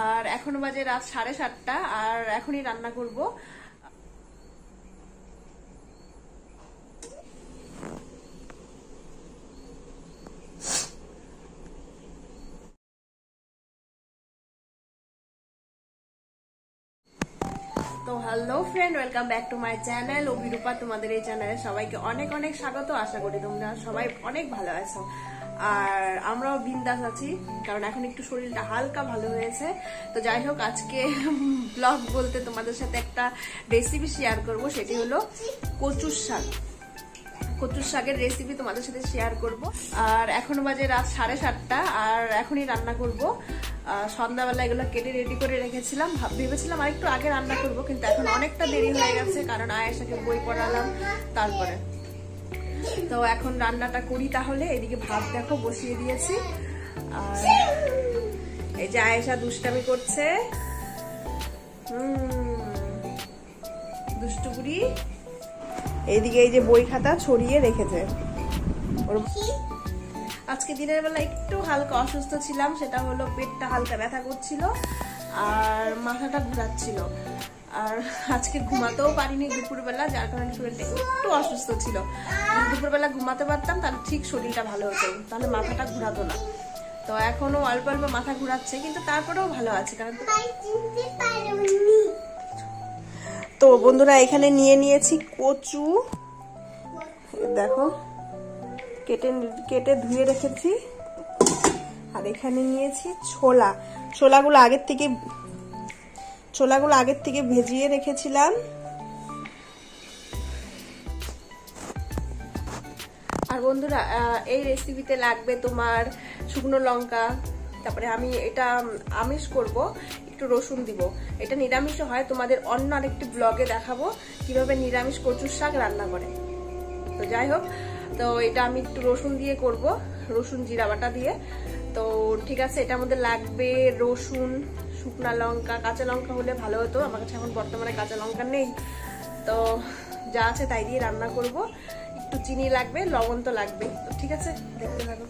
আর এখনো বাজে রাত 7:30 আর এখনই রান্না করব। তো hello friend, welcome back to my channel Abhirupa. তোমাদের এই চ্যানেলে সবাইকে অনেক অনেক স্বাগত। আশা করি তোমরা সবাই অনেক ভালো আছো আর আমরাও বিন্দাস আছি, কারণ এখন একটু শরীরটা হালকা ভালো হয়েছে। তো যাই হোক, আজকে ব্লগ বলতে তোমাদের সাথে একটা রেসিপি শেয়ার করব, সেটি হলো কচুর শাক। কচুর শাকের রেসিপি তোমাদের সাথে শেয়ার করব। আর এখনো বাজে রাত 7:30 আর এখনই রান্না করব। সন্ধ্যাবেলা এগুলো কেটে রেডি করে রেখেছিলাম, ভেবেছিলাম আর একটু আগে রান্না করব, কিন্তু এখন অনেকটা দেরি হয়ে গেছে, কারণ আয়েশাকে বই পড়ালাম তারপরে। তো এখন রান্নাটা করি তাহলে। এদিকে ভাত দেখো বসিয়ে দিয়েছি, আর এই যে আয়েশা দুষ্টামি করছে, দুষ্টুপুরি। এইদিকে এই যে বই খাতা ছড়িয়ে রেখেছে। আজকে দিনের বেলা একটু হালকা অসুস্থ ছিলাম, সেটা হলো পেটটা হালকা ব্যথা করছিল আর মাথাটা ঘুরাচ্ছিল। আর আজকে ঘুমাতেও পারিনি দুপুরবেলা, যার কারণে শরীরটা একটু অসুস্থ ছিল। দুপুরবেলা ঘুমাতে পারতাম তাহলে ঠিক শরীরটা ভালো হতো, তাহলে মাথাটা ঘুরাতো না। তো এখনো অল্প অল্প মাথা ঘুরাচ্ছে, কিন্তু তারপরেও ভালো আছে। কারণ তো বন্ধুরা, এখানে নিয়ে নিয়েছি কচু, দেখো কেটে কেটে ধুয়ে রেখেছি। আর এখানে নিয়েছি ছোলা। ছোলাগুলো আগের থেকে ভেজিয়ে রেখেছিলাম। আর বন্ধুরা, এই রেসিপিতে লাগবে তোমার শুকনো লঙ্কা, তারপরে আমি এটা আমিষ করব, একটু রসুন দিব। এটা নিরামিষ হয়, তোমাদের অন্য আরেকটি ব্লগে দেখাবো কিভাবে নিরামিষ কচুর শাক রান্না করে। তো যাই হোক, তো এটা আমি একটু রসুন দিয়ে করব, রসুন জিরা বাটা দিয়ে। তো ঠিক আছে, এটার মধ্যে লাগবে রসুন, শুকনা লঙ্কা, কাঁচা লঙ্কা হলে ভালো হতো, আমার কাছে এখন বর্তমানে কাঁচা লঙ্কা নেই। তো যা আছে তাই দিয়ে রান্না করব। একটু চিনি লাগবে, লবণ তো লাগবে। তো ঠিক আছে, দেখতে থাকো।